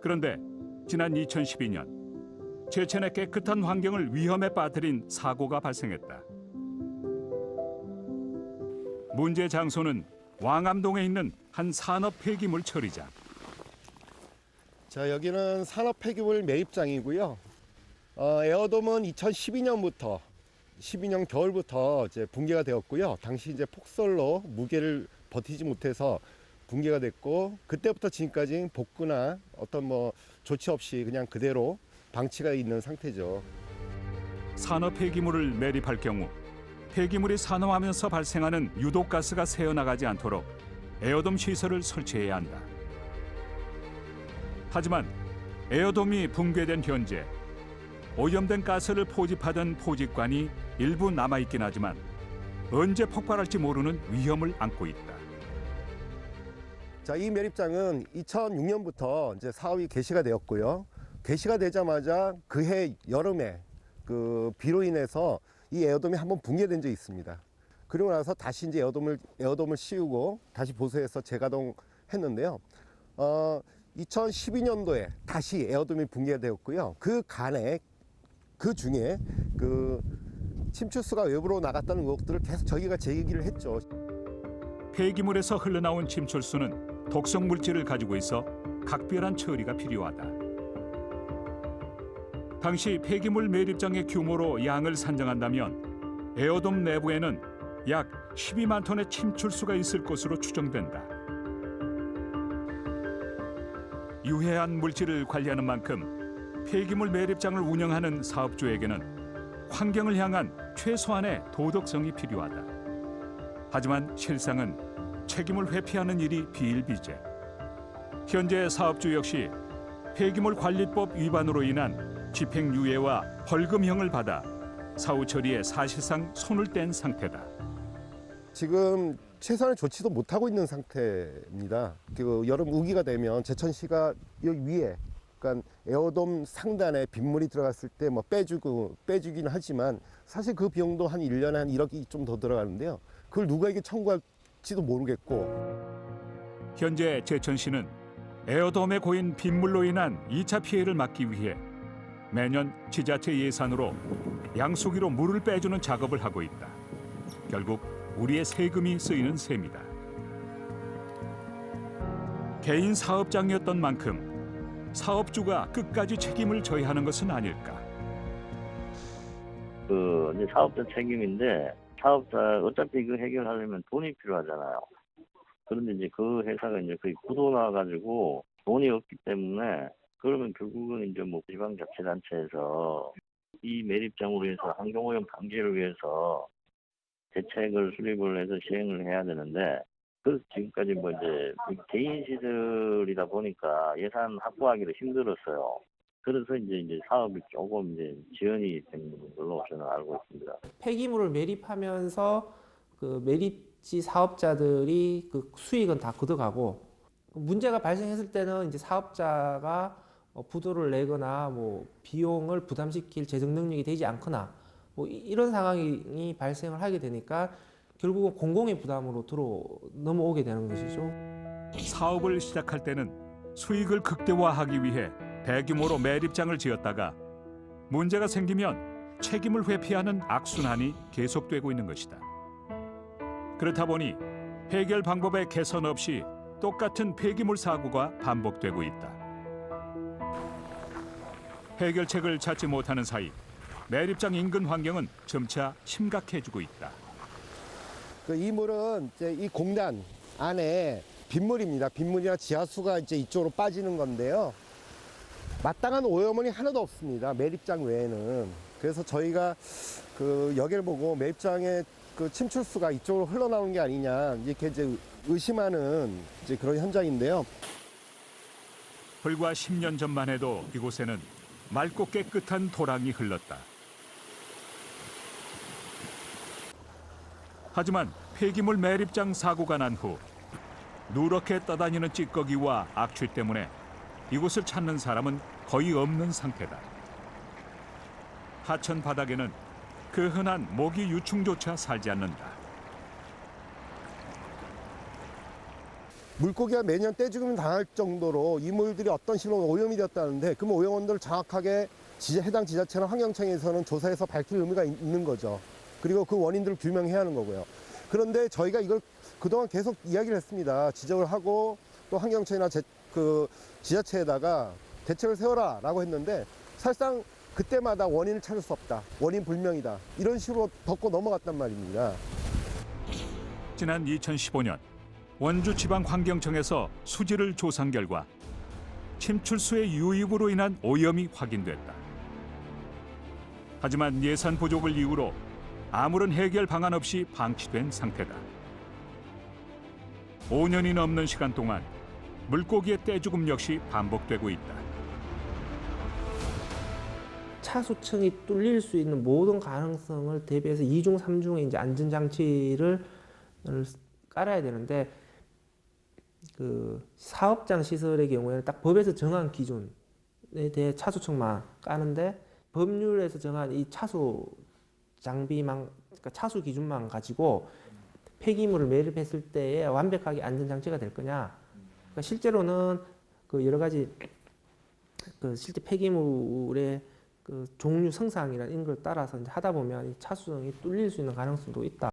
그런데 지난 2012년 제천의 깨끗한 환경을 위험에 빠뜨린 사고가 발생했다. 문제 장소는 왕암동에 있는 한 산업 폐기물 처리장. 자, 여기는 산업 폐기물 매입장이고요. 에어돔은 2012년부터 12년 겨울부터 이제 붕괴가 되었고요. 당시 이제 폭설로 무게를 버티지 못해서 붕괴가 됐고, 그때부터 지금까지 복구나 어떤 조치 없이 그냥 그대로 방치가 있는 상태죠. 산업 폐기물을 매립할 경우 폐기물이 산화하면서 발생하는 유독가스가 새어나가지 않도록 에어돔 시설을 설치해야 한다. 하지만 에어돔이 붕괴된 현재 오염된 가스를 포집하던 포집관이 일부 남아있긴 하지만 언제 폭발할지 모르는 위험을 안고 있다. 자, 이 매립장은 2006년부터 이제 사업이 개시가 되었고요. 개시가 되자마자 그해 여름에 그 비로 인해서 이 에어돔이 한번 붕괴된 적이 있습니다. 그리고 나서 다시 이제 에어돔을 씌우고 다시 보수해서 재가동했는데요. 2012년도에 다시 에어돔이 붕괴되었고요. 그 중에 그 침출수가 외부로 나갔다는 의혹들을 계속 저희가 제기를 했죠. 폐기물에서 흘러나온 침출수는 독성 물질을 가지고 있어 각별한 처리가 필요하다. 당시 폐기물 매립장의 규모로 양을 산정한다면 에어돔 내부에는 약 12만 톤의 침출수가 있을 것으로 추정된다. 유해한 물질을 관리하는 만큼 폐기물 매립장을 운영하는 사업주에게는 환경을 향한 최소한의 도덕성이 필요하다. 하지만 실상은 책임을 회피하는 일이 비일비재. 현재 사업주 역시 폐기물 관리법 위반으로 인한 집행유예와 벌금형을 받아 사후 처리에 사실상 손을 뗀 상태다. 지금 최소한의 조치도 못하고 있는 상태입니다. 그 여름 우기가 되면 제천시가 여기 위에, 그러니까 에어돔 상단에 빗물이 들어갔을 때 빼주긴 하지만 사실 그 비용도 한 1년에 한 1억이 좀 더 들어가는데요. 그걸 누구에게 청구할지도 모르겠고. 현재 제천시는 에어돔에 고인 빗물로 인한 2차 피해를 막기 위해 매년 지자체 예산으로 양수기로 물을 빼주는 작업을 하고 있다. 결국 우리의 세금이 쓰이는 셈이다. 개인 사업장이었던 만큼 사업주가 끝까지 책임을 져야 하는 것은 아닐까. 이제 사업자 책임인데, 사업자 어차피 이거 해결하려면 돈이 필요하잖아요. 그런데 이제 그 회사가 이제 거의 굳어나가지고 돈이 없기 때문에, 그러면 결국은 이제 지방자치단체에서 이 매립장으로 해서 환경오염 방지를 위해서 대책을 수립을 해서 시행을 해야 되는데, 그래서 지금까지 이제 개인 시설이다 보니까 예산 확보하기도 힘들었어요. 그래서 이제 사업이 조금 지연이 된 걸로 저는 알고 있습니다. 폐기물을 매립하면서 그 매립지 사업자들이 그 수익은 다 걷어가고, 문제가 발생했을 때는 이제 사업자가 부도를 내거나 비용을 부담시킬 재정 능력이 되지 않거나 이런 상황이 발생을 하게 되니까 결국은 공공의 부담으로 넘어오게 되는 것이죠. 사업을 시작할 때는 수익을 극대화하기 위해 대규모로 매립장을 지었다가 문제가 생기면 책임을 회피하는 악순환이 계속되고 있는 것이다. 그렇다 보니 해결 방법의 개선 없이 똑같은 폐기물 사고가 반복되고 있다. 해결책을 찾지 못하는 사이 매립장 인근 환경은 점차 심각해지고 있다. 이 물은 이제 이 공단 안에 빗물입니다. 빗물이나 지하수가 이제 이쪽으로 빠지는 건데요. 마땅한 오염원이 하나도 없습니다. 매립장 외에는. 그래서 저희가 그 여기를 보고 매립장의 그 침출수가 이쪽으로 흘러나오는 게 아니냐 이렇게 이제 의심하는 이제 그런 현장인데요. 불과 10년 전만 해도 이곳에는 맑고 깨끗한 도랑이 흘렀다. 하지만 폐기물 매립장 사고가 난 후 누렇게 떠다니는 찌꺼기와 악취 때문에 이곳을 찾는 사람은 거의 없는 상태다. 하천 바닥에는 그 흔한 모기 유충조차 살지 않는다. 물고기가 매년 떼죽음 당할 정도로 이물들이 어떤 식으로 오염이 되었다는데 그 오염원들을 정확하게 해당 지자체나 환경청에서는 조사해서 밝힐 의무가 있는 거죠. 그리고 그 원인들을 규명해야 하는 거고요. 그런데 저희가 이걸 그동안 계속 이야기를 했습니다. 지적을 하고 또 환경청이나 지자체에다가 대책을 세워라라고 했는데 사실상 그때마다 원인을 찾을 수 없다. 원인 불명이다. 이런 식으로 덮고 넘어갔단 말입니다. 지난 2015년 원주지방환경청에서 수지를 조사한 결과 침출수의 유입으로 인한 오염이 확인됐다. 하지만 예산 부족을 이유로 아무런 해결 방안 없이 방치된 상태다. 5년이 넘는 시간 동안 물고기의 떼죽음 역시 반복되고 있다. 차수층이 뚫릴 수 있는 모든 가능성을 대비해서 2중, 3중의 이제 안전장치를 깔아야 되는데 그 사업장 시설의 경우에는 딱 법에서 정한 기준에 대해 차수층만 까는데 법률에서 정한 이 차수 장비만, 그러니까 차수 기준만 가지고 폐기물을 매립했을 때에 완벽하게 안전장치가 될 거냐? 그러니까 실제로는 그 여러 가지 그 실제 폐기물의 그 종류 성상이나 이런 걸 따라서 이제 하다 보면 이 차수층이 뚫릴 수 있는 가능성도 있다.